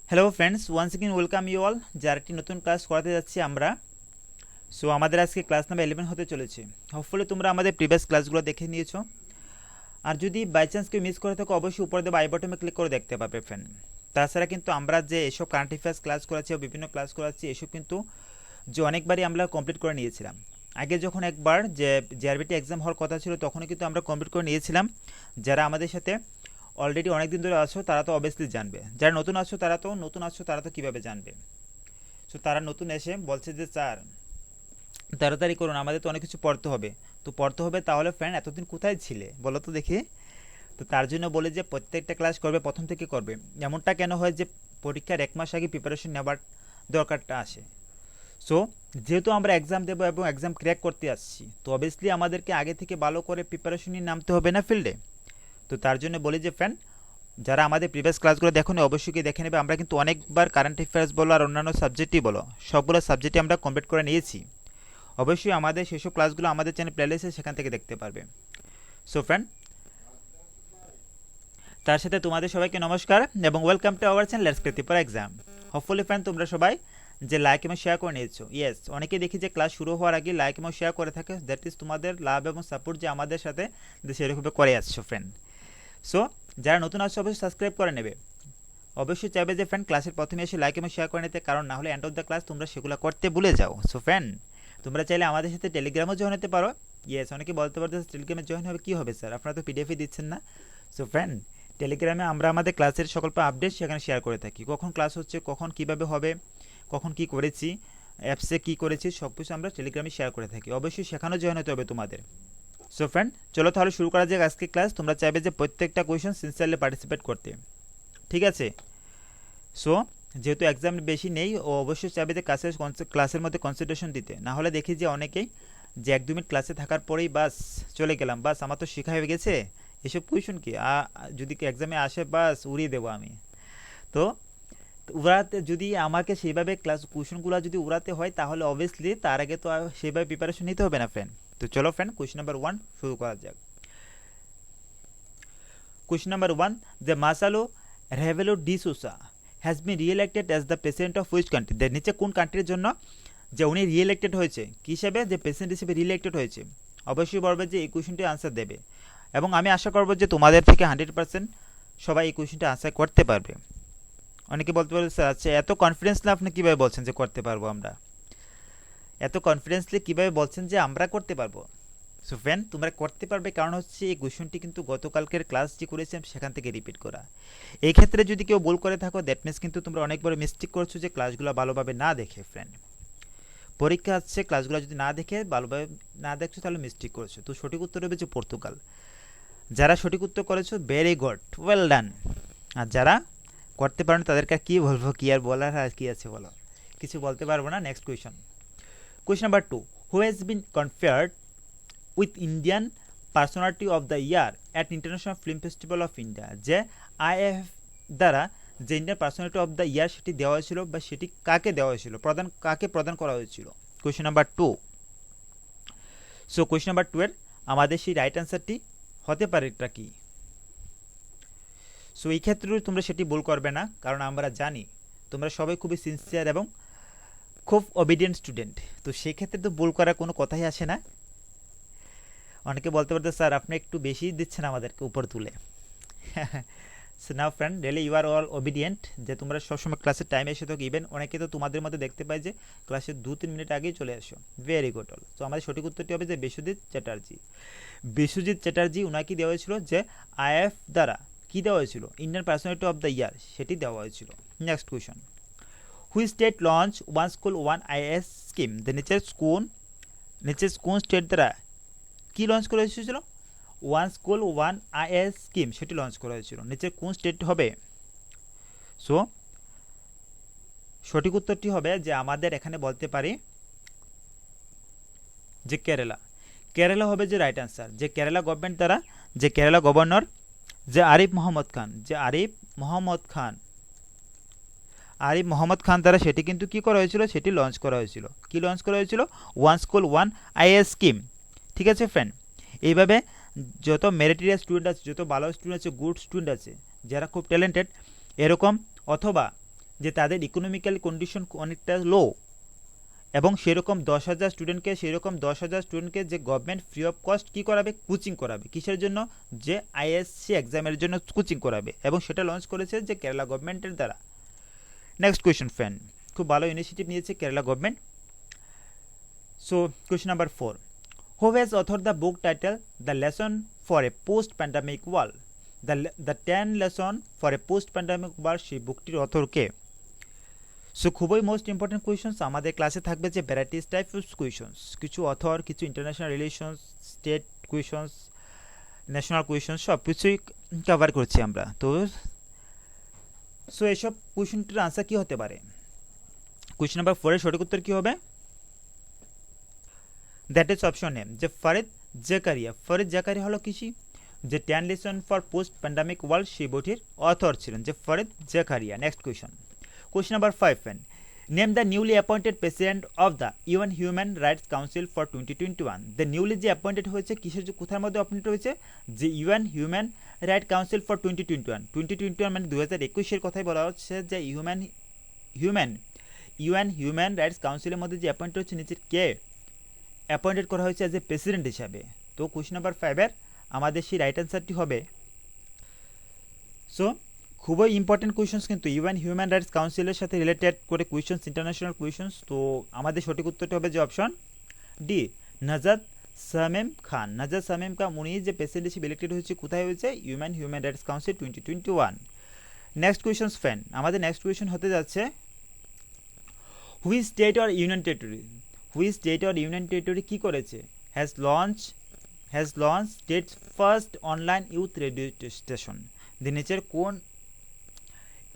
Hello friends, once again welcome you all. যার একটি নতুন ক্লাস করাতে যাচ্ছি আমরা। সো আমাদের আজকে ক্লাস নাম্বার 11 হতে চলেছে। হোপফুলি তোমরা আমাদের প্রিভিয়াস ক্লাসগুলো দেখে নিয়েছো। আর যদি বাই চান্স কেউ মিস করে থাকো, অবশ্যই উপরে দেওয়া আই বাটনে ক্লিক করে দেখতে পাবে ফ্রেন্ড। তাছাড়া কিন্তু আমরা যে এসব কারেন্ট অ্যাফেয়ার্স ক্লাস করাচ্ছি ও বিভিন্ন ক্লাস করাচ্ছি, এসব কিন্তু যে অনেকবারই আমরা কমপ্লিট করে নিয়েছিলাম। আগে যখন একবার যে জিআরবিটি এক্সাম হওয়ার কথা ছিল, তখনও কিন্তু আমরা কমপ্লিট করে নিয়েছিলাম। যারা আমাদের সাথে অলরেডি অনেক দিন ধরে আছো তারা তো অবভিয়াসলি জানবে, যারা নতুন আছো তারা তো কীভাবে জানবে। সো তারা নতুন এসে বলছে যে স্যার তাড়াতাড়ি করুন, আমাদের তো অনেক কিছু পড়তে হবে। তো পড়তে হবে, তাহলে ফ্রেন্ড এতদিন কোথায় ছিলে বলো তো দেখি। তো তার জন্য বলে যে প্রত্যেকটা ক্লাস করবে, প্রথম থেকে করবে। এমনটা কেন হয় যে পরীক্ষার 1 মাস আগে প্রিপারেশন নেওয়ার দরকারটা আসে। সো যেহেতু আমরা এক্সাম দেবো এবং এক্সাম ক্র্যাক করতে আসছি, তো অবভিয়াসলি আমাদেরকে আগে থেকে ভালো করে প্রিপারেশন নিয়ে নামতে হবে না ফিল্ডে। তো তার জন্য বলি যে ফ্রেন্ড, যারা আমাদের প্রিভিয়াস ক্লাসগুলো দেখোনি অবশ্যই গিয়ে দেখে নেবে। আমরা কিন্তু অনেকবার কারেন্ট অ্যাফেয়ার্স বলো আর অন্যান্য সাবজেক্টই বলো, সবগুলো সাবজেক্টই আমরা কমপ্লিট করে নিয়েছি। অবশ্যই আমাদের সেসব ক্লাসগুলো আমাদের চ্যানেল প্লেলিস্টে সেখান থেকে দেখতে পারবে। সো ফ্রেন্ড, তার সাথে তোমাদের সবাইকে নমস্কার এবং welcome to our channel let's crack for exam. Hopefully friend তোমরা সবাই যে লাইক এবং শেয়ার করে নিয়েছো। ইয়েস, অনেকে দেখি যে ক্লাস শুরু হওয়ার আগে লাইক এবং শেয়ার করে থাকে। দ্যাট ইজ তোমাদের লাভ এবং সাপোর্ট যে আমাদের সাথে সেরকমভাবে করে আসছো ফ্রেন্ড। সো যারা নতুন আসছো অবশ্যই সাবস্ক্রাইব করে নেবে। অবশ্যই চাইবে যে ফ্রেন্ড ক্লাসের প্রথমে এসে লাইক এবং শেয়ার করে নিতে, কারণ না হলে এন্ড অফ দ্য ক্লাস তোমরা সেগুলো করতে ভুলে যাও। সো ফ্রেন্ড, তোমরা চাইলে আমাদের সাথে টেলিগ্রামও জয়েন হতে পারো। ইয়েস, অনেকে বলতে পারতো টেলিগ্রামে জয়েন হবে, কী হবে স্যার, আপনারা তো পিডিএফই দিচ্ছেন না। সো ফ্রেন্ড, টেলিগ্রামে আমরা আমাদের ক্লাসের সকল আপডেট সেখানে শেয়ার করে থাকি। কখন ক্লাস হচ্ছে, কখন কিভাবে হবে, কখন কি করেছি, অ্যাপসে কি করেছি, সব কিছু আমরা টেলিগ্রামে শেয়ার করে থাকি। অবশ্যই সেখানেও জয়েন হতে হবে তোমাদের। সো ফ্রেন্ড, চলো তাহলে শুরু করা যাক আজকে ক্লাস। তোমরা চাইবে যে প্রত্যেকটা কোয়েশ্চেন সিনসিয়ারলি পার্টিসিপেট করতে, ঠিক আছে? সো যেহেতু এক্সাম বেশি নেই, ও অবশ্যই চাইবে যে ক্লাসের মধ্যে কনসেন্ট্রেশন দিতে। না হলে দেখি যে অনেকেই যে 1-2 মিনিট ক্লাসে থাকার পরেই বাস চলে গেলাম, বাস আমার তো শেখা হয়ে গেছে, এসব কোয়েশ্চেন কি যদি এক্সামে আসে বাস উড়িয়ে দেবো আমি। তো উড়াতে যদি আমাকে সেইভাবে ক্লাস কোয়েশ্চেনগুলো যদি উড়াতে হয়, তাহলে অবভিয়াসলি তার আগে তো সেইভাবে প্রিপারেশন নিতে হবে না ফ্রেন্ড। তো চলো ফ্রেন্ড, কোয়েশ্চেন নাম্বার 1 শুরু করা যাক। কোয়েশ্চেন নাম্বার 1, দ্য মার্সেলো রেভেলো de Sousa has been reelected as the president of which country. এর নিচে কোন কান্ট্রির জন্য যে উনি রিএলেক্টেড হয়েছে, কী হিসেবে, যে প্রেসিডেন্ট হিসেবে রিএলেক্টেড হয়েছে। অবশ্যই বলবে যে এই কোয়েশ্চেনটির আনসার দেবে, এবং আমি আশা করবো যে তোমাদের থেকে 100% সবাই এই কোয়েশ্চেনটা আনসার করতে পারবে। অনেকে বলতে পারবে স্যার আচ্ছা এত কনফিডেন্সলি আপনি কীভাবে বলছেন যে করতে পারবো আমরা, এত কনফিডেন্সলি কীভাবে বলছেন যে আমরা করতে পারবো। সো ফ্রেন্ড, তোমরা করতে পারবে, কারণ হচ্ছে এই কোয়েশ্চেনটি কিন্তু গতকালকের ক্লাস যে করেছিলাম সেখান থেকে রিপিট করা। এই ক্ষেত্রে যদি কেউ ভুল করে থাকো, দ্যাট মিনস কিন্তু তোমরা অনেক বড় মিস্টেক করছো যে ক্লাসগুলো ভালোভাবে না দেখে। ফ্রেন্ড, পরীক্ষা আসছে, ক্লাসগুলো যদি না দেখে ভালোভাবে না দেখছো তাহলে মিস্টেক করেছো। তো সঠিক উত্তর হবে যে পর্তুগাল। যারা সঠিক উত্তর করেছো ভেরি গুড, ওয়েল ডান। আর যারা করতে পারো না তাদেরকে কী বলবো, কী আর বলার, আর কী আছে বলো, কিছু বলতে পারবো না। Next question, question number 2, who has bin conferred with Indian personality of the year at international film festival of India. যে আইএফ দ্বারা যে ইন্ডিয়ান পার্সোনালিটি অফ দ্য ইয়ার সেটি দেওয়া হয়েছিল, বা সেটি কাকে দেওয়া হয়েছিল, কাকে প্রদান করা হয়েছিল। Question number 2। So question number 2 এর আমাদের সেই রাইট অ্যান্সারটি হতে পারে এটা কি। সো এই ক্ষেত্রেও তোমরা সেটি ভুল করবে না, কারণ আমরা জানি তোমরা সবাই খুবই সিনসিয়ার এবং খুব অবিডিয়েন্ট স্টুডেন্ট। তো সেই ক্ষেত্রে তো ভুল করার কোনো কথাই আসে না। অনেকে বলতে পারতো স্যার আপনি একটু বেশি দিচ্ছেন আমাদেরকে উপর তুলে। So now friend, really you are all obedient, যে তোমরা সবসময় ক্লাসের টাইমে এসে থাকো। ইভেন অনেকে তো তোমাদের মধ্যে দেখতে পাই যে ক্লাসের 2-3 মিনিট আগেই চলে আসো। Very good all. তো আমাদের সঠিক উত্তরটি হবে যে বিশ্বজিৎ চ্যাটার্জি। বিশ্বজিৎ চ্যাটার্জি, ওনাকে দেওয়া হয়েছিল যে আইএফ দ্বারা কী দেওয়া হয়েছিল, ইন্ডিয়ান পার্সোনালিটি অফ দ্য ইয়ার সেটি দেওয়া হয়েছিল। Next question, which state launch one school one is scheme. নিচের কোন স্টেট দ্বারা কি লঞ্চ করা হয়েছিল, one school one is scheme সেটি লঞ্চ করা হয়েছিল। নিচে কোন স্টেট হবে। সো সঠিক উত্তরটি হবে যে আমাদের এখানে বলতে পারি যে কেরালা হবে যে রাইট অ্যান্সার। যে কেরালা গভর্নমেন্ট দ্বারা, যে কেরালা গভর্নর যে আরিফ মোহাম্মদ খান দ্বারা সেটি কিন্তু কি করা হয়েছিল, সেটি লঞ্চ করা হয়েছিল। কি লঞ্চ করা হয়েছিল, one school one is scheme. ঠিক আছে ফ্রেন্ড, এইভাবে যত মেরিটোরিয়াস স্টুডেন্ট আছে, যত ভালো স্টুডেন্ট আছে, গুড স্টুডেন্ট আছে, যারা খুব ট্যালেন্টেড এরকম, অথবা যে তাদের ইকোনমিক্যাল কন্ডিশন অনেকটা লো, এবং সেরকম 10,000 স্টুডেন্টকে যে গভর্নমেন্ট ফ্রি অফ কস্ট কী করাবে, কোচিং করাবে। কিসের জন্য? যে আইএসসি এক্সামের জন্য কোচিং করাবে, এবং সেটা লঞ্চ করেছে যে কেরালা গভর্নমেন্টের দ্বারা। নেক্সট কোয়েশ্চেন ফ্রেন্ড, খুব ভালো ইনিশিয়েটিভ নিয়েছে Kerala government. So question number 4, who has author the book title the lesson for a post pandemic world? The 10 lesson for a post pandemic world, সেই বুকটির অথর কে? সো খুবই মোস্ট ইম্পর্টেন্ট কোয়েশনস আমাদের ক্লাসে থাকবে, যে ভ্যারাইটিস টাইপ অফ কোয়েশনস, কিছু author, কিছু international relations, state questions, national questions, সব কিছুই কভার করছি আমরা। তো সো এসব কোয়েশনটির আনসার কী হতে পারে? কোয়েশন নাম্বার 4 এর সঠিক উত্তর কী হবে? দ্যাট ইজ অপশন এ, যে ফরিদ জাকারিয়া। ফরিদ জাকারিয়া হলো কৃষি যে 10 lesson for post pandemic world, সেই বইটির অথর ছিলেন যে Farid Zakaria. Next question, question number 5 friend, name the newly appointed president of the UN human rights council for 2021। The newly যে অ্যাপয়েন্টেড হয়েছে, কিসের কোথার মধ্যে অ্যাপয়েন্টেড হয়েছে? যে UN human right council for 2021 মানে 2021-এর কথাই বলা হচ্ছে, যে ইউএন হিউম্যান রাইটস কাউন্সিলের মধ্যে যে অ্যাপয়েন্টেড হচ্ছে, নিচের কে অ্যাপয়েন্টেড করা হয়েছে অ্যাজ এ প্রেসিডেন্ট হিসাবে? তো কোয়েশ্চন নাম্বার 5-এর আমাদের সেই রাইট অ্যান্সারটি হবে। সো খুবই ইম্পর্টেন্ট কোয়েশনস কিন্তু ইউএন হিউম্যান রাইটস কাউন্সিলের সাথে রিলেটেড করে কোয়েশনস, ইন্টারন্যাশনাল কোয়েশনস। তো আমাদের সঠিক উত্তরটি হবে যে অপশন ডি, নাজাদ শামীম খান। নাজাদ শামীম খান উনি যে প্রেসিডেন্ট হিসেবে ইলেক্টেড হয়েছে, কোথায় হয়েছে? UN human rights council 2021। Next questions friend, আমাদের নেক্সট কোয়েশন হতে যাচ্ছে, which state or union territory কী করেছে? Has launch states first online youth radio station. নিচের কোন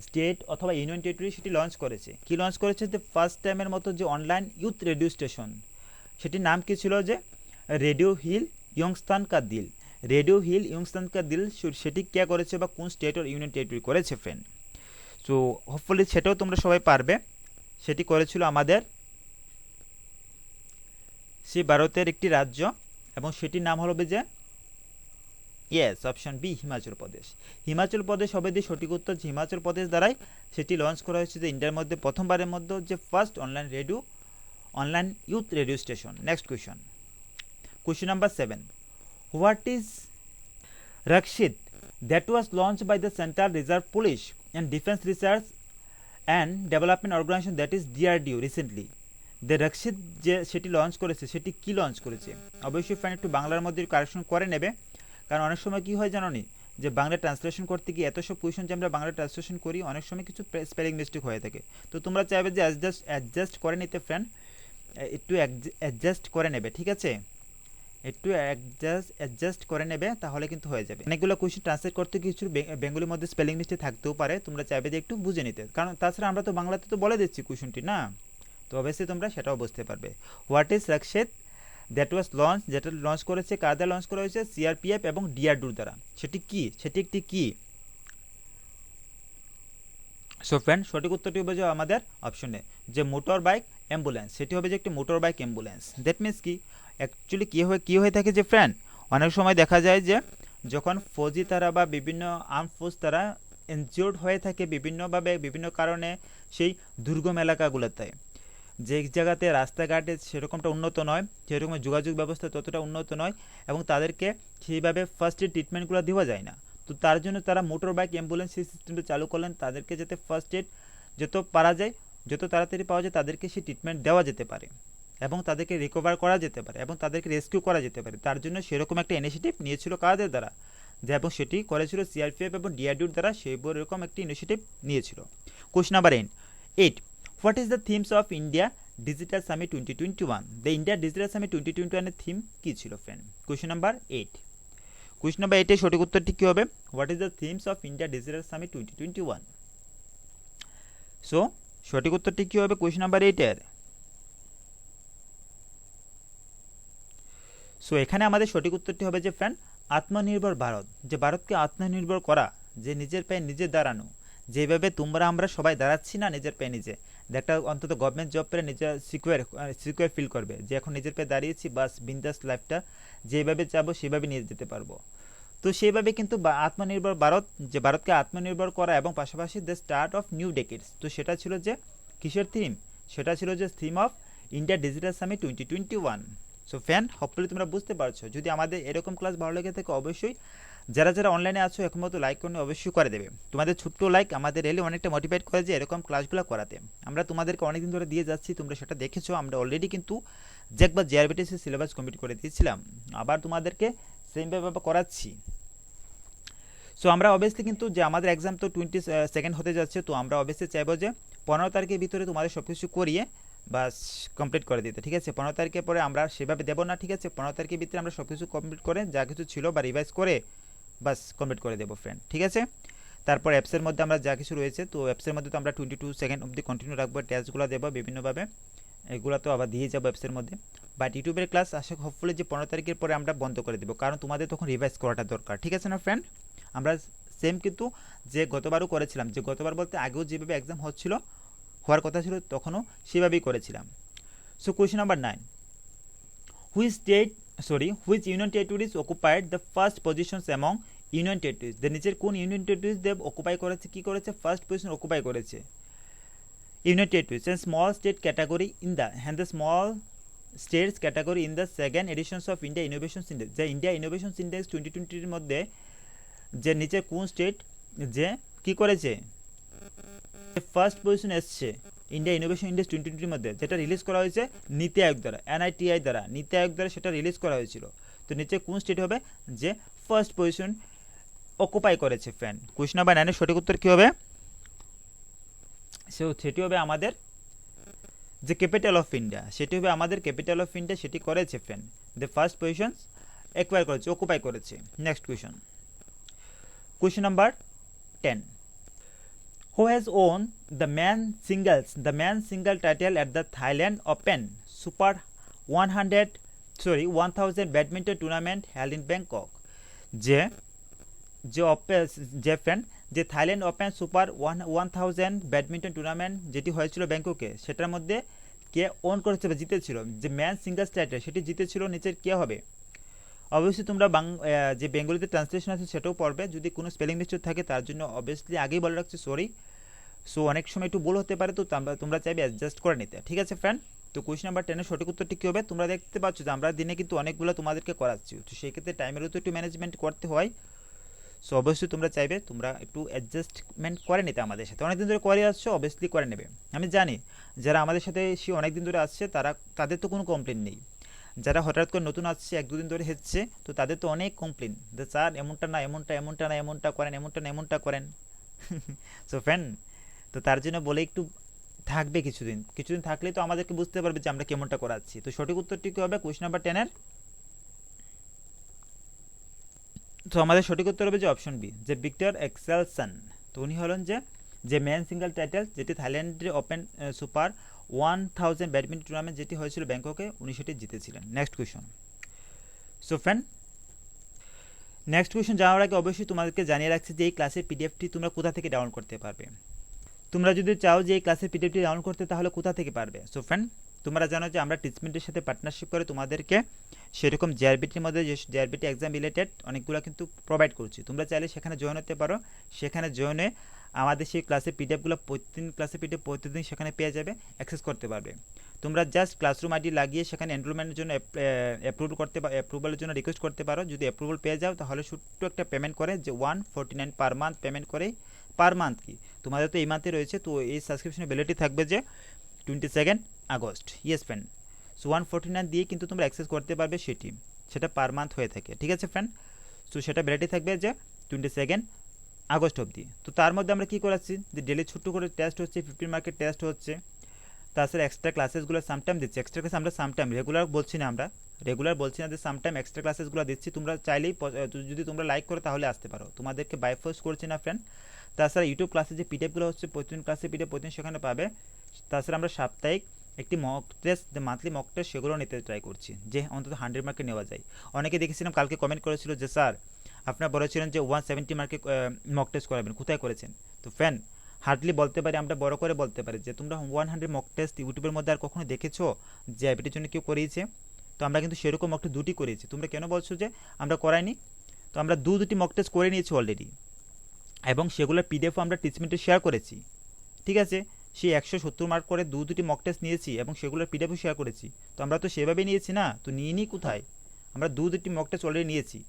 স্টেট অথবা ইউনিয়ন টেরিটরি সেটি লঞ্চ করেছে? কি লঞ্চ করেছে? যে ফার্স্ট টাইমের মতো যে অনলাইন ইউথ রেডিও স্টেশন, সেটির নাম কি ছিল? যে রেডিও হিল ইয়ংস্তান কা দিল। সেটি কে করেছে, বা কোন স্টেট অর ইউনিয়ন টেরিটরি করেছে ফ্রেন্ড? সো হোপফুলি সেটাও তোমরা সবাই পারবে। সেটি করেছিল আমাদের সেই ভারতের একটি রাজ্য, এবং সেটির নাম হলো যে yes option B, Himachal Pradesh হবে যে সঠিক উত্তর। হিমাচল প্রদেশ দ্বারাই সেটি লঞ্চ করা হয়েছে, যে ইন্ডিয়ার মধ্যে প্রথমবারের মধ্যে যে first online youth radio station. Next question number 7, what is Rakshita that was launch by the central reserve police and defence research and development organisation, that is DRDO recently. The Rakshita যে সেটি লঞ্চ করেছে, সেটি কি লঞ্চ করেছে? অবশ্যই friend একটু বাংলার মধ্যে কারেকশন করে নেবে, কারণ অনেক সময় কী হয় জানো নি, যে বাংলা ট্রান্সলেশন করতে গিয়ে এত সব কোয়েশন যে আমরা বাংলা ট্রান্সলেশন করি, অনেক সময় কিছু স্পেলিং মিস্টেক হয়ে থাকে। তো তোমরা চাইবে যে অ্যাডজাস্ট করে নিতে ফ্রেন্ড, একটু অ্যাডজাস্ট করে নেবে, ঠিক আছে? একটু অ্যাডজাস্ট করে নেবে, তাহলে কিন্তু হয়ে যাবে। অনেকগুলো কোয়েশন ট্রান্সলেট করতে কিছু বেঙ্গলির মধ্যে স্পেলিং মিস্টেক থাকতেও পারে, তোমরা চাইবে যে একটু বুঝে নিতে, কারণ তাছাড়া আমরা তো বাংলাতে তো বলে দিচ্ছি কোয়েশনটি না, তো অবশ্যই তোমরা সেটাও বুঝতে পারবে। What is Rakshita that was launch, যেটা লঞ্চ করেছে, কার দ্বারা লঞ্চ করা হয়েছে? সিআরপিএফ এবং ডিআরডিওর দ্বারা। সেটি একটি কি? সো ফ্রেন্ড সঠিক উত্তরটি হবে যে আমাদের অপশনে, যে মোটর বাইক অ্যাম্বুলেন্স। সেটি হবে যে একটি motor bike ambulance. That means কি, অ্যাকচুয়ালি কী হয়ে থাকে যে ফ্রেন্ড, অনেক সময় দেখা যায় যে যখন ফৌজি তারা বা বিভিন্ন আর্ম ফোর্স তারা ইনজিওর্ড হয়ে থাকে বিভিন্নভাবে, বিভিন্ন কারণে, সেই দুর্গম এলাকাগুলোতে, যে জায়গাতে রাস্তাঘাটে সেরকমটা উন্নত নয়, সেরকম যোগাযোগ ব্যবস্থা ততটা উন্নত নয়, এবং তাদেরকে সেইভাবে ফার্স্ট এড ট্রিটমেন্টগুলো দেওয়া যায় না। তো তার জন্য তারা মোটর বাইক অ্যাম্বুলেন্স সেই সিস্টেমটা চালু করলেন, তাদেরকে যাতে ফার্স্ট এড যত পারা যায়, যত তাড়াতাড়ি পাওয়া যায়, তাদেরকে সেই ট্রিটমেন্ট দেওয়া যেতে পারে, এবং তাদেরকে রিকভার করা যেতে পারে, এবং তাদেরকে রেস্কিউ করা যেতে পারে। তার জন্য সেরকম একটা ইনিশিয়েটিভ নিয়েছিল কাদের দ্বারা? যে এবং সেটি করেছিল সিআরপিএফ এবং ডিআরডিওর দ্বারা, সেই এরকম একটি ইনিশিয়েটিভ নিয়েছিল। Question number 8, what is the themes of India digital summit 2021? The India digital summit 2021 এর থিম কী ছিল ফ্রেন্ড? কোয়েশ্চন নাম্বার 8 এর সঠিক উত্তরটি কী হবে? What is the themes of India digital summit 2021? So সঠিক উত্তরটি কী হবে কোয়েশ্চন নাম্বার 8 এর? সো এখানে আমাদের সঠিক উত্তরটি হবে যে ফ্রেন্ড, আত্মনির্ভর ভারত। যে ভারতকে আত্মনির্ভর করা, যে নিজের পায়ে নিজে দাঁড়ানো, যেভাবে আমরা সবাই দাঁড়াচ্ছি না নিজের পায়ে নিজে, একটা অন্তত গভর্নমেন্ট জব পেলে নিজে সিকিউর ফিল করবে, যে এখন নিজের পায়ে দাঁড়িয়েছি, বাস বিন্দাস লাইফটা যেভাবে চাবো সেভাবে নিয়ে যেতে পারবো। তো সেইভাবে কিন্তু আত্মনির্ভর ভারত, যে ভারতকে আত্মনির্ভর করা এবং পাশাপাশি the start of new decades, তো সেটা ছিল যে কিসের থিম, সেটা ছিল যে theme of India digital summit 2021। So fan, hopefully তোমরা বুঝতে পারছো। যদি আমাদের এরকম ক্লাস ভালো লেগে থাকে অবশ্যই যারা যারা অনলাইনে আছো এখন মতো লাইক করে অবশ্যই করে দেবে। তোমাদের ছোট্ট লাইক আমাদের রেলে অনেকটা মোটিভেট করে যে এরকম ক্লাসগুলো করাতে। আমরা তোমাদেরকে অনেকদিন ধরে দিয়ে যাচ্ছি, তোমরা সেটা দেখেছো। আমরা অলরেডি কিন্তু যে একবার জিআরবিটিসি সিলেবাস কমপ্লিট করে দিয়েছিলাম, আবার তোমাদেরকে সেমভাবে করাচ্ছি। সো আমরা অবভিয়াসলি কিন্তু যে আমাদের এক্সাম তো 22 হতে যাচ্ছে, তো আমরা অবভিয়াসলি চাইবো যে 15 তারিখের ভিতরে তোমাদের সব কিছু করিয়ে বাস কমপ্লিট করে দিতে, ঠিক আছে। 15 তারিখের পরে আমরা সেভাবে দেবো না, ঠিক আছে। 15 তারিখের ভিতরে আমরা সব কিছু কমপ্লিট করে যা কিছু ছিল বা রিভাইজ করে বাস কমপ্লিট করে দেবো ফ্রেন্ড, ঠিক আছে। তারপর অ্যাপসের মধ্যে আমরা যা কিছু রয়েছে, তো অ্যাপসের মধ্যে তো আমরা 22 অবধি কন্টিনিউ রাখবো, টেস্টগুলো দেবো বিভিন্নভাবে, এগুলো তো আবার দিয়ে যাবো অ্যাপসের মধ্যে। বাট ইউটিউবের ক্লাস আসে হোপফুলি যে 15 তারিখের পরে আমরা বন্ধ করে দেবো, কারণ তোমাদের তখন রিভাইজ করাটা দরকার, ঠিক আছে না ফ্রেন্ড। আমরা সেম কিন্তু যে গতবারও করেছিলাম, যে গতবার বলতে আগেও যেভাবে এক্সাম হচ্ছিল, হওয়ার কথা ছিল তখনও সেভাবেই করেছিলাম। So question number 9, which union territories occupied the first positions among union territories, যে নিচের কোন ইউনিয়ন টেরিটরিজ দেব অকুপাই করেছে, কি করেছে, ফার্স্ট পজিশন অকুপাই করেছে। Union territories and small state category in the small states category in the second editions of India innovation index, যে India innovation index 2020-র মধ্যে যে নিচে কোন স্টেট যে কি করেছে, ফার্স্ট পজিশন এসছে ইন্ডিয়া ইনোভেশন ইন্ডেক্স 2020-র মধ্যে, যেটা রিলিজ করা হয়েছে নীতি আয়োগ দ্বারা, NITI দ্বারা, নীতি আয়োগ দ্বারা সেটা রিলিজ করা হয়েছিল। তো নিচে কোন স্টেট হবে যে ফার্স্ট পজিশন অকুপাই করেছে ফ্রেন্ড। কোয়েশ্চন নাম্বার 9 এর সঠিক উত্তর কী হবে, সেটি হবে আমাদের যে ক্যাপিটাল অফ ইন্ডিয়া, সেটি হবে আমাদের ক্যাপিটাল অফ ইন্ডিয়া, সেটি করেছে friend, the first position acquire করেছে, অকুপাই করেছে। Next question number 10, who has won the man single title at the Thailand Open Super 1000 badminton tournament held in Bangkok, যে friend যে Thailand open super 1000 badminton tournament যেটি হয়েছিল ব্যাংককে, সেটার মধ্যে কে on করেছে বা জিতেছিল, যে ম্যান সিঙ্গলস টাইটেল সেটি জিতেছিল, নিচের কে হবে। অবশ্যই তোমরা যে বেঙ্গলিতে ট্রান্সলেশন আছে সেটাও পড়বে, যদি কোনো স্পেলিং মিস্টেক থাকে তার জন্য অবভিয়াসলি আগেই বলে রাখছি সরি। সো অনেক সময় একটু ভুল হতে পারে, তো তোমরা চাইবে অ্যাডজাস্ট করে নিতে, ঠিক আছে ফ্রেন্ড। তো কোয়েশ্চন নাম্বার 10 এর সঠিক উত্তরটি কী হবে, তোমরা দেখতে পাচ্ছ যে আমরা দিনে কিন্তু অনেকগুলো তোমাদেরকে করাচ্ছি, তো সেই ক্ষেত্রে টাইমেরও তো একটু ম্যানেজমেন্ট করতে হয়। সো অবশ্যই তোমরা চাইবে তোমরা একটু অ্যাডজাস্টমেন্ট করে নিতে আমাদের সাথে, অনেকদিন ধরে করে আসছো অবভিয়াসলি করে নেবে। আমি জানি যারা আমাদের সাথে সে অনেকদিন ধরে আসছে তাদের তো কোনো কমপ্লেন নেই, যারা হঠাৎ করে নতুন আসছে 1-2 দিন ধরে হচ্ছে, তো তাদের তো অনেক কমপ্লেন যে স্যার এমনটা না এমনটা করেন সো ফ্রেন্ড, তো তার জন্য বলে একটু থাকবে কিছুদিন থাকলেই তো আমাদেরকে বুঝতে পারবে যে আমরা কেমনটা করাচ্ছি। তো সঠিক উত্তরটি কী হবে কোয়েশ্চন নাম্বার 10 এর, তো আমাদের সঠিক উত্তর হবে যে অপশন বি, যে ভিক্টর এক্সেলসন। তো উনি হলেন যে ম্যান সিঙ্গেল টাইটেল যেটি থাইল্যান্ডের ওপেন সুপার 1000 ব্যাডমিন্টন টুর্নামেন্ট যেটি হয়েছিল ব্যাংককে, উনি সেটি জিতেছিলেন। Next question. So friend, next question যাওয়ার আগে অবশ্যই তোমাদেরকে জানিয়ে রাখছি যে এই ক্লাসের পিডিএফটি তোমরা কোথা থেকে ডাউনলোড করতে পারবে। তোমরা যদি চাও যে এই ক্লাসের পিডিএফটি ডাউনলোড করতে, তাহলে কোথা থেকে পারবে। সো ফ্রেন্ড, তোমরা জানো যে আমরা টিচমেন্টের সাথে পার্টনারশিপ করে তোমাদেরকে সেরকম জিআরবিটির মধ্যে যে জিআরবিটি এক্সাম রিলেটেড অনেকগুলো কিন্তু প্রোভাইড করছি। তোমরা চাইলে সেখানে জয়েন হতে পারো, সেখানে জয়েন হয়ে আমাদের সেই ক্লাসের পিডিএফগুলো প্রতিদিন ক্লাসের পিডিএফ প্রতিদিন সেখানে পেয়ে যাবে, অ্যাক্সেস করতে পারবে। তোমরা জাস্ট ক্লাসরুম আইডি লাগিয়ে সেখানে এনরোলমেন্টের জন্য অ্যাপ্রুভালের জন্য রিকোয়েস্ট করতে পারো। যদি অ্যাপ্রুভাল পেয়ে যাও তাহলে ছোট্ট একটা পেমেন্ট করে যে 149 পার মান্থ পেমেন্ট করে, পার মান্থ কি তোমাদের তো এই মান্থে রয়েছে, তো এই সাবস্ক্রিপশনের ভ্যালিডিটি থাকবে যে 22 আগস্ট। ইয়েস ফ্রেন্ড, সো 149 দিয়ে কিন্তু তোমরা অ্যাক্সেস করতে পারবে, সেটা পার মান্থ হয়ে থাকে, ঠিক আছে ফ্রেন্ড। সো সেটা ভ্যালিডিটি থাকবে যে 22 আগস্ট অবধি। তো তার মধ্যে আমরা কী করাচ্ছি, যে ডেলি ছোট্ট করে টেস্ট হচ্ছে, 15 মার্কের টেস্ট হচ্ছে, তাছাড়া এক্সট্রা ক্লাসেসগুলো সামটাইম দিচ্ছি। এক্সট্রা ক্লাস আমরা সামটাইম, রেগুলার বলছি না যে সামটাইম এক্সট্রা ক্লাসেসগুলো দিচ্ছি। তোমরা চাইলেই যদি তোমরা লাইক করো তাহলে আসতে পারো, তোমাদেরকে বাই ফোর্স করছি না ফ্রেন্ড। তাছাড়া ইউটিউব ক্লাসে যে পিডিএফগুলো হচ্ছে প্রতিদিন ক্লাসে পিডিএফ প্রতিদিন সেখানে পাবে। তাছাড়া আমরা সাপ্তাহিক একটি mock test, monthly mock test সেগুলো নিতে ট্রাই করছি, যে অন্তত 100 মার্কে নেওয়া যায়। অনেকে দেখেছিলাম কালকে কমেন্ট করেছিল যে স্যার আপনারা বলেছিলেন যে 170 মার্কে মক টেস্ট করাবেন, কোথায় করেছেন। তো ফ্রেন্ড, হার্ডলি বলতে পারি, আমরা বড় করে বলতে পারি যে তোমরা 100 মক টেস্ট ইউটিউবের মধ্যে আর কখনো দেখেছো যে আইপিটির জন্য কেউ করিয়েছে? তো আমরা কিন্তু সেরকম মক টেস্ট 2টি করিয়েছি। তোমরা কেন বলছো যে আমরা করাইনি? তো আমরা দুটি মক টেস্ট করে নিয়েছি অলরেডি, এবং সেগুলোর পিডিএফও আমরা টিচমেন্টে শেয়ার করেছি। ঠিক আছে, সেই 170 মার্ক করে দুটি মক টেস্ট নিয়েছি এবং সেগুলোর পিডিএফও শেয়ার করেছি। তো আমরা তো সেভাবেই নিয়েছি না, তো নিয়ে নিই কোথায়, আমরা দুটি মক টেস্ট অলরেডি নিয়েছি।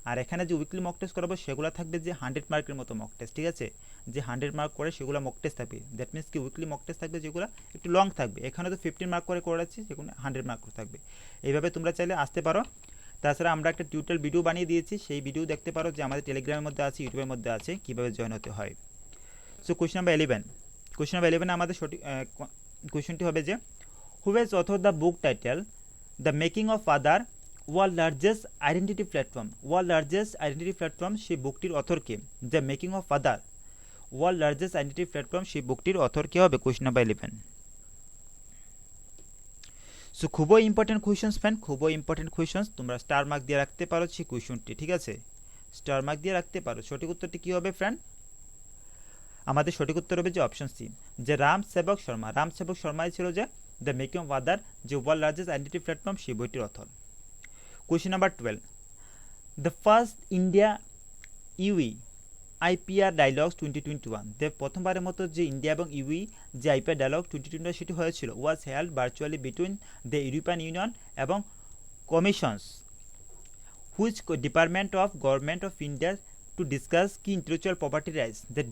আর এখানে যে উইকলি মক টেস্ট করাবো সেগুলো থাকবে যে 100 মার্কের মতো মক টেস্ট। ঠিক আছে, যে 100 মার্ক করে সেগুলো মক টেস্ট থাকবে, দ্যাট মিনস কি উইকলি মক টেস্ট থাকবে যেগুলো একটু লং থাকবে। এখানে তো 15 মার্ক করে করাচ্ছি, সেগুলো 100 মার্ক করে থাকবে। এইভাবে তোমরা চাইলে আসতে পারো। তাছাড়া আমরা একটা টিউটোরিয়াল ভিডিও বানিয়ে দিয়েছি, সেই ভিডিও দেখতে পারো, যে আমাদের টেলিগ্রামের মধ্যে আছে, ইউটিউবের মধ্যে আছে, কীভাবে জয়েন হতে হয়। So question number 11, question number 11 আমাদের সঠিক কোয়েশ্চনটি হবে যে who has author the book title the making of Aadhaar world largest identity platform. World largest identity platform, সেই বুকটির অথরকে। The making of Aadhaar world largest identity platform, সেই বুকটির অথর কে হবে? Question number 11। সো খুবই ইম্পর্টেন্ট কোয়েশনস ফ্রেন্ড, খুবই important questions. তোমরা স্টার মার্ক দিয়ে রাখতে পারো সেই কোয়েশনটি। ঠিক আছে, স্টার মার্ক দিয়ে রাখতে পারো। সঠিক উত্তরটি কী হবে ফ্রেন্ড? আমাদের সঠিক উত্তর হবে যে অপশন সি, যে রাম সেবক শর্মা। রাম সেবক শর্মাই ছিল যে দ্য মেকিং অফ ফাদার, যে ওয়ার্ল্ড লার্জেস্ট আইডেন্টিটি প্ল্যাটফর্ম, সেই বইটির author. Question number 12, the first India UE IPR dialogues 2021, যে প্রথমবারের মতো যে ইন্ডিয়া এবং ইউই যে আইপিআর ডায়লগ 2021 সেটি হয়েছিল, was held virtually between the European Union এবং commissions which department of government of India to discuss key intellectual property rights. The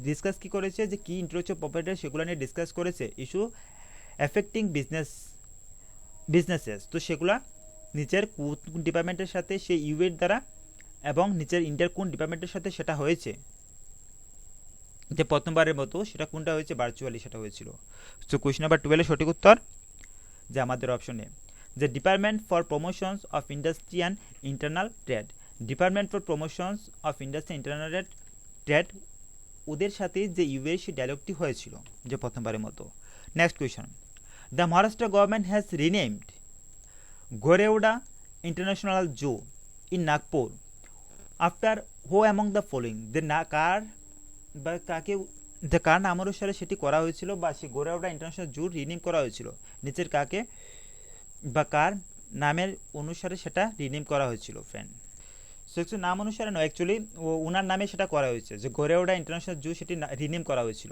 discuss কী করেছে, যে কি ইন্টেলেকচুয়াল প্রপার্টি রাইটস সেগুলো নিয়ে ডিসকাস করেছে। ইস্যু এফেক্টিং বিজনেসেস, তো সেগুলা নিচের কোন ডিপার্টমেন্টের সাথে সেই ইউএর দ্বারা এবং নিচের ইন্ডিয়ার কোন ডিপার্টমেন্টের সাথে সেটা হয়েছে, যে প্রথমবারের মতো সেটা কোনটা হয়েছে, ভার্চুয়ালি সেটা হয়েছিল। সো কোয়েশ্চন নাম্বার 12 সঠিক উত্তর যে আমাদের অপশনে, যে department for promotions of industry and internal trade. Department for promotions of industry internal trade, ওদের সাথে যে ইউএর সেই ডায়লগটি হয়েছিল যে প্রথমবারের মতো। Next question, the Maharashtra government has renamed Gorewada international zoo in Nagpur after who among the following. কার বা কাকে, যে কার নাম অনুসারে সেটি করা হয়েছিল, বা সেই গোরেওয়াড়া ইন্টারন্যাশনাল জু রিনেম করা হয়েছিল, নিচের কাকে বা কার নামের অনুসারে সেটা রিনেম করা হয়েছিল ফ্রেন্ড। সো একটু নাম অনুসারে নয়, অ্যাকচুয়ালি ওনার নামে সেটা করা হয়েছে, যে গোরেওয়াড়া ইন্টারন্যাশনাল জু সেটি রিনেম করা হয়েছিল।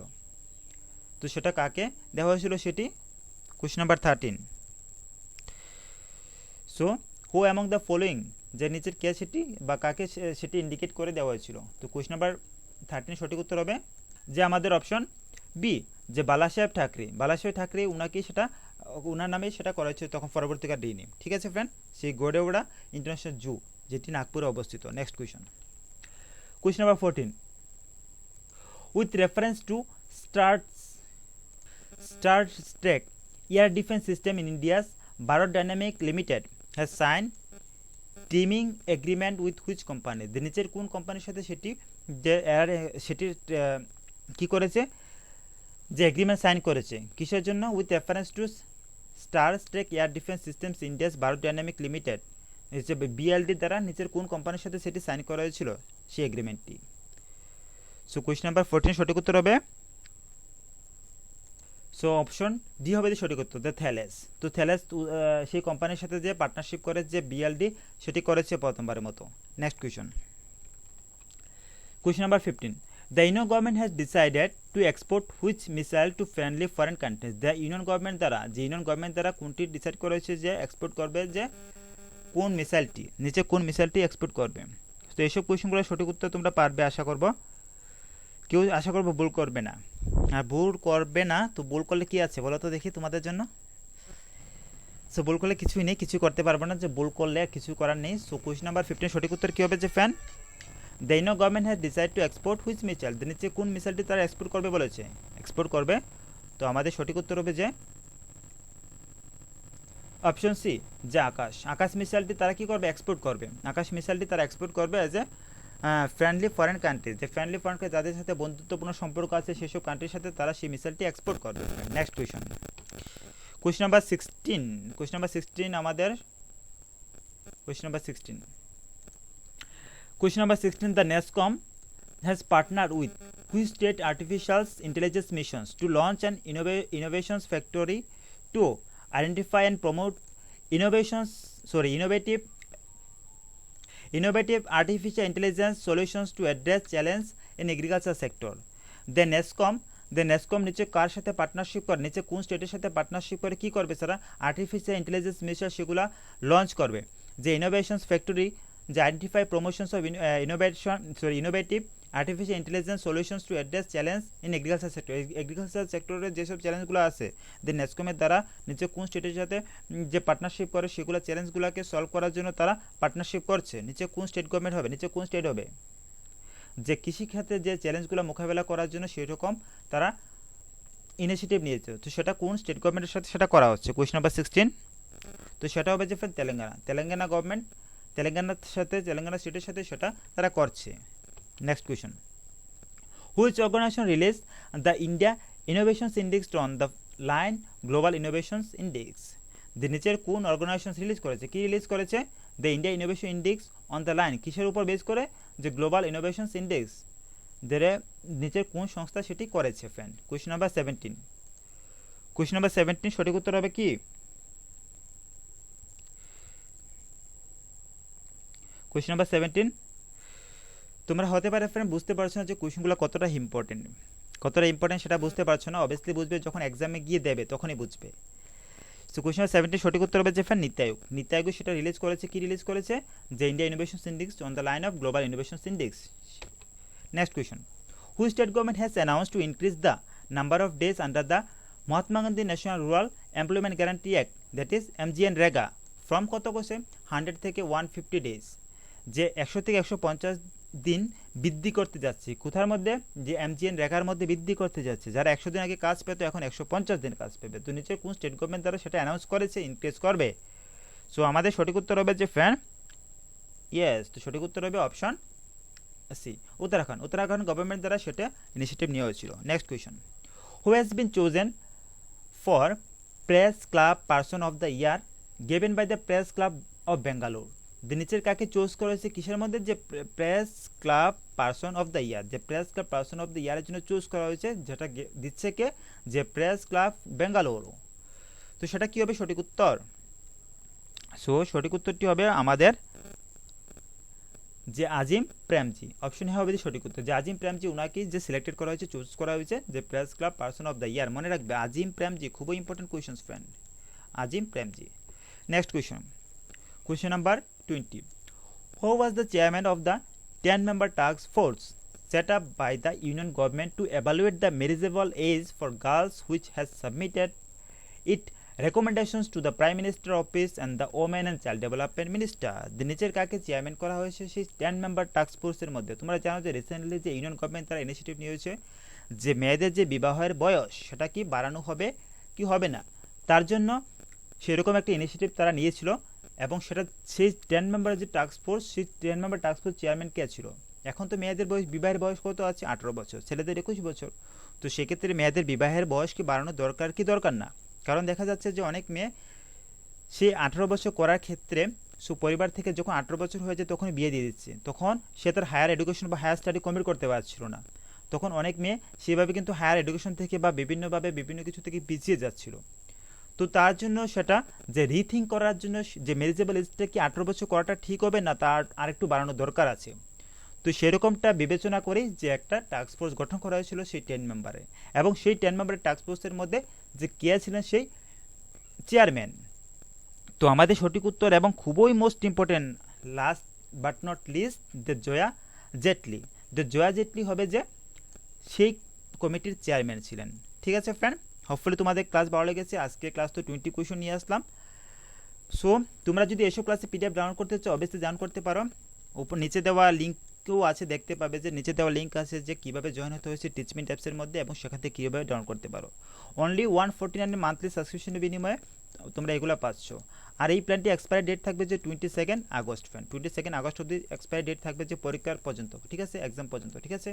তো সেটা কাকে দেওয়া হয়েছিল সেটি? Question number 13, so who among the following, যে নিচের কে সেটি বা কাকে সেটি ইন্ডিকেট করে দেওয়া হয়েছিল। তো কোয়েশ্চন নাম্বার 13 সঠিক উত্তর হবে যে আমাদের অপশন বি, যে বালাসাহেব ঠাকরে। বালাসাহেব ঠাকরে উনাকে সেটা, ওনার নামে সেটা করা হয়েছিল তখন পরবর্তীকার রিনেম। ঠিক আছে ফ্রেন্ড, সেই গোরেওয়াড়া ইন্টারন্যাশনাল জু যেটি নাগপুরে অবস্থিত। Next question, question number 14, with reference to star streak air defence system in India's Bharat dynamic limited has sign teaming agreement with which company. নিচের কোন কোম্পানির সাথে সেটি যে সেটির কী করেছে, যে এগ্রিমেন্ট সাইন করেছে, কিসের জন্য? With reference to star streak air defence systems India's Bharat dynamic limited, বিএলডির দ্বারা নিচের কোন কোম্পানির সাথে সেটি সাইন করা হয়েছিল সেই এগ্রিমেন্টটি। সো কোয়েশ্চন নাম্বার 14 সঠিক উত্তর হবে, সো অপশন ডি হবে যে সঠিক উত্তর, দ্য থ্যালেস। তো থ্যালেস সেই কোম্পানির সাথে যে পার্টনারশিপ করে যে বিএলডি সেটি করেছে প্রথমবারের মতো। Next question, question number 15, the union government has decided to export which missile to friendly foreign countries. The union government দ্বারা, যে ইউনিয়ন গভর্নমেন্ট দ্বারা কোনটি ডিসাইড করেছে যে এক্সপোর্ট করবে, যে কোন মিসাইলটি, নিচে কোন মিসাইলটি এক্সপোর্ট করবে। তো এইসব কোয়েশ্চনগুলো সঠিক উত্তর তোমরা পারবে আশা করব, কেউ আশা করবো ভুল করবে না। আর ভুল করবে না, তো ভুল করলে কি আছে বলো তো দেখি তোমাদের জন্য? সো ভুল করলে কিছুই নেই, কিছু করতে পারবো না, যে ভুল করলে আর কিছু করার নেই। সো কোয়েশ্চন নাম্বার 15 সঠিক উত্তর কী হবে, যে fan the union government has decide to export which missile. নিচে কোন মিসাইলটি তারা এক্সপোর্ট করবে বলেছে, এক্সপোর্ট করবে। তো আমাদের সঠিক উত্তর হবে যে অপশন সি, যে আকাশ মিসাইলটি তারা কি করবে, এক্সপোর্ট করবে। আকাশ মিসাইলটি তারা এক্সপোর্ট করবে as a friendly foreign countries, যে ফ্রেন্ডলি ফরেন কান্ট্রি যাদের সাথে বন্ধুত্বপূর্ণ সম্পর্ক আছে সেসব কান্ট্রির সাথে তারা সেই মিসাইলটি এক্সপোর্ট করবে। নেক্সট কোয়েশ্চন, কোয়েশ্চন নাম্বার 16 আমাদের question number 16, the NASSCOM has partner with which state artificial intelligence missions to launch an innovations factory to identify and promote innovative innovative artificial intelligence solutions to address challenge in agriculture sector. NASSCOM নিচে কার সাথে partnership করে, নিচে কোন স্টেটের সাথে partnership করে কী করবে তারা, আর্টিফিশিয়াল ইন্টেলিজেন্স মিশন সেগুলো লঞ্চ করবে। যে ইনোভেশনস ফ্যাক্টরি, যে identify promotions of innovative artificial intelligence solutions to address challenge in agriculture sector. Agriculture সেক্টরের যেসব চ্যালেঞ্জগুলো আছে, নেসকমের দ্বারা নিচে কোন স্টেটের সাথে যে পার্টনারশিপ করে সেগুলো চ্যালেঞ্জগুলোকে সলভ করার জন্য তারা পার্টনারশিপ করছে। নিচে কোন স্টেট গভর্নমেন্ট হবে, নিচে কোন স্টেট হবে, যে কৃষিক্ষেত্রে যে চ্যালেঞ্জগুলো মোকাবেলা করার জন্য সেরকম তারা ইনিশিয়েটিভ নিয়েছে, তো সেটা কোন স্টেট গভর্নমেন্টের সাথে সেটা করা হচ্ছে। কোয়েশ্চন নাম্বার 16, তো সেটা হবে যে ফ্রেন্ড তেলেঙ্গানা গভর্নমেন্ট, তেলেঙ্গানা স্টেটের সাথে সেটা তারা করছে। Next question, which organisation release the India innovations index on the line global innovations index. যে নিচের কোন অর্গানাইজেশন রিলিজ করেছে, কি রিলিজ করেছে, the India innovation index on the line, কিসের উপর বেস করে, যে গ্লোবাল ইনোভেশনস ইন্ডেক্স, নিচের কোন সংস্থা সেটি করেছে ফ্রেন্ড। কোয়েশ্চন নাম্বার 17, সঠিক উত্তর হবে কি, কোয়েশ্চন নাম্বার 17। তোমরা হতে পারে ফ্রেন্ড বুঝতে পারছো না যে কোয়েশ্চনগুলো কতটা ইম্পর্টেন্ট সেটা বুঝতে পারছো না, অবভিয়াসলি বুঝবে যখন এক্সামে গিয়ে দেবে তখনই বুঝবে। সো কোয়েশ্চন নাম্বার 17 সঠিক উত্তর হবে যে ফ্রেন্ড নীতি আয়োগ সেটা রিলিজ করেছে, কি রিলিজ করেছে, যে India innovations index on the line of global innovations index. Next question, which state government has announce to increase the number of days under the Mahatma Gandhi national rural employment guarantee act, that is MGNREGA, from কত করছে 100 থেকে 150 days, যে 100 থেকে 150 দিন বৃদ্ধি করতে যাচ্ছে। কোথার মধ্যে, যে MGNREGAর মধ্যে বৃদ্ধি করতে যাচ্ছে। যারা 100 দিন আগে কাজ পেতো এখন 150 দিন কাজ পেবে। তো নিচে কোন স্টেট গভর্নমেন্ট দ্বারা সেটা অ্যানাউন্স করেছে, ইনক্রিজ করবে। সো আমাদের সঠিক উত্তর হবে যে ফ্রেন্ড ইয়েস, তো সঠিক উত্তর হবে অপশন সি, উত্তরাখণ্ড গভর্নমেন্ট দ্বারা সেটা ইনিশিয়েটিভ নেওয়া হয়েছিল। Next question, who has been chosen for press club person of the year given by the press club of Bangalore. নিচের কাকে চুজ করা হয়েছে কিসের মধ্যে, যে press club person of the year, যে press club person of the ইয়ারের জন্য চুজ করা হয়েছে, যেটা দিচ্ছে কে, যে প্রেস ক্লাব বেঙ্গালোর। তো সেটা কি হবে সঠিক উত্তর। সো সঠিক উত্তরটি হবে আমাদের যে আজিম প্রেমজি, অপশন হবে যে সঠিক উত্তর, যে আজিম প্রেমজি ওনাকে যে সিলেক্টেড করা হয়েছে, চুজ করা হয়েছে যে press club person of the ইয়ার। মনে রাখবে আজিম প্রেমজি, খুবই important question friend, Azim Premji. Next question number 20, who was the chairman of the 10-member task force set up by the union government to evaluate the marriageable age for girls, which has submitted its recommendations to the Prime Minister office and the Women and Child Development Minister। নিচের কাকে chairman করা হয়েছে সেই 10-member task ফোর্সের মধ্যে। তোমরা জানো যে রিসেন্টলি যে ইউনিয়ন গভর্নমেন্ট তারা ইনিশিয়েটিভ নিয়েছে যে মেয়েদের যে বিবাহের বয়স সেটা কি বাড়ানো হবে কি হবে না, তার জন্য সেরকম একটা ইনিশিয়েটিভ তারা নিয়েছিল। এবং সেটা সেই 10 মেম্বার যে টাস্ক ফোর্স, সেই 10 মেম্বার টাস্ক ফোর্স চেয়ারম্যান কে ছিল। এখন তো মেয়েদের বয়স, বিবাহের বয়স কত আছে 18 বছর, ছেলেদের 21 বছর। তো সেক্ষেত্রে মেয়েদের বিবাহের বয়স কি বাড়ানোর দরকার কি দরকার না, কারণ দেখা যাচ্ছে যে অনেক মেয়ে সে 18 বছর করার ক্ষেত্রে পরিবার থেকে যখন 18 বছর হয়ে যায় তখন বিয়ে দিয়ে দিচ্ছে, তখন সে তার হায়ার এডুকেশন বা হায়ার স্টাডি কমপ্লিট করতে পারছিল না। তখন অনেক মেয়ে সেভাবে কিন্তু হায়ার এডুকেশন থেকে বা বিভিন্নভাবে বিভিন্ন কিছু থেকে পিছিয়ে যাচ্ছিল। তো তার জন্য সেটা যে রিথিঙ্ক করার জন্য যে ম্যারেজেবল এজটা কি 18 বছর করাটা ঠিক হবে না, তার আরেকটু বাড়ানোর দরকার আছে। তো সেরকমটা বিবেচনা করেই যে একটা টাস্ক ফোর্স গঠন করা হয়েছিল সেই 10 মেম্বারে, এবং সেই 10 মেম্বারের টাস্ক ফোর্সের মধ্যে যে কে ছিলেন সেই চেয়ারম্যান। তো আমাদের সঠিক উত্তর এবং খুবই most important, last but not list, যে জয়া জেটলি হবে যে সেই কমিটির চেয়ারম্যান ছিলেন। ঠিক আছে ফ্রেন্ড, হোপফুলি তোমাদের ক্লাস ভালো লেগেছে। আজকে ক্লাস তো 20 কোয়েশ্চন নিয়ে আসলাম। সো তোমরা যদি এসব ক্লাসে পিডিএফ ডাউনলোড করতে চাও অবশ্যই ডাউনলোড করতে পারো। উপর নিচে দেওয়া লিঙ্কও আছে, দেখতে পাবে যে নিচে দেওয়া লিঙ্ক আছে যে কীভাবে জয়েন হতে হয়েছে টিচমিন অ্যাপসের মধ্যে, এবং সেখান থেকে কীভাবে ডাউনলোড করতে পারো। অনলি 149 মান্থলি সাবস্ক্রিপশনের বিনিময়ে তোমরা এগুলো পাচ্ছ। আর এই প্ল্যানটি এক্সপায়ারি ডেট থাকবে যে 22 আগস্ট ফ্রেন্ড, 22 আগস্ট অবধি এক্সপায়ারি ডেট থাকবে যে পরীক্ষার পর্যন্ত, ঠিক আছে, এক্সাম পর্যন্ত। ঠিক আছে,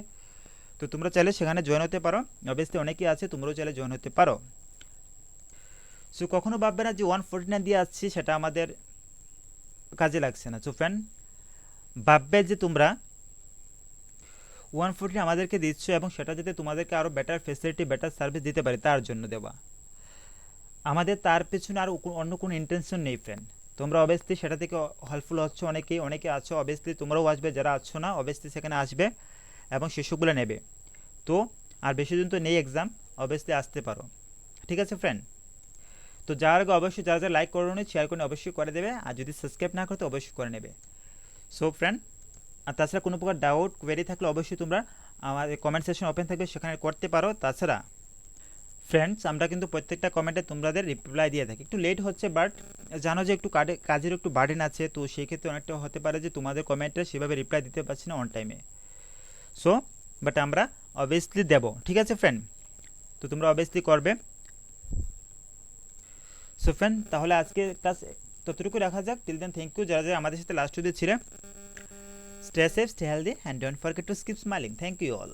তো তোমরা চাইলে সেখানে জয়েন হতে পারো, অবভিয়াসলি অনেকেই আছে, তোমরাও চাইলে জয়েন হতে পারো। সো কখনো ভাববে না যে 149 দিয়ে আসছি সেটা আমাদের কাজে লাগছে না। সো ফ্রেন্ড ভাববে যে তোমরা 149 আমাদেরকে দিচ্ছ এবং সেটা যাতে তোমাদেরকে আরও বেটার ফেসিলিটি, বেটার সার্ভিস দিতে পারে তার জন্য দেওয়া। আমাদের তার পেছনে আর অন্য কোনো ইন্টেনশন নেই ফ্রেন্ড। তোমরা অবভিয়াসলি সেটা থেকে হেল্পফুল হচ্ছ, অনেকে আছো, অবভিয়াসলি তোমরাও আসবে, যারা আছো না অবভিয়াসলি সেখানে আসবে এবং সেসবগুলো নেবে। তো আর বেশি দিন তো নেই এক্সাম, অবভিয়াসলি আসতে পারো। ঠিক আছে ফ্রেন্ড? তো যার আগে অবশ্যই যারা যারা লাইক করোনি শেয়ার করে অবশ্যই করে দেবে, আর যদি সাবস্ক্রাইব না করো তো অবশ্যই করে নেবে। সো ফ্রেন্ড, আর তাছাড়া কোনো প্রকার ডাউট কোয়েরি থাকলে অবশ্যই তোমরা আমাদের কমেন্ট সেকশন ওপেন থাকবে, সেখানে করতে পারো। তাছাড়া ফ্রেন্ডস, আমরা কিন্তু প্রত্যেকটা কমেন্টে তোমাদের রিপ্লাই দিয়ে থাকি। একটু লেট হচ্ছে, বাট জানো যে একটু কাজের একটু বার্ডেন আছে, তো সেই ক্ষেত্রে অনেকটা হতে পারে যে তোমাদের কমেন্টে সেভাবে রিপ্লাই দিতে পারছি না অন টাইমে। সো বাট আমরা অবভিয়াসলি দেবো। ঠিক আছে ফ্রেন্ড? তো তোমরা অবভিয়াসলি করবে। সো ফ্রেন্ড, তাহলে আজকে ক্লাস ততটুকু রাখা যাক। টিল দেন থ্যাংক ইউ যারা যারা আমাদের সাথে লাস্ট অবধি ছিলে। Stay safe, stay healthy, and don't forget to keep smiling. Thank you all.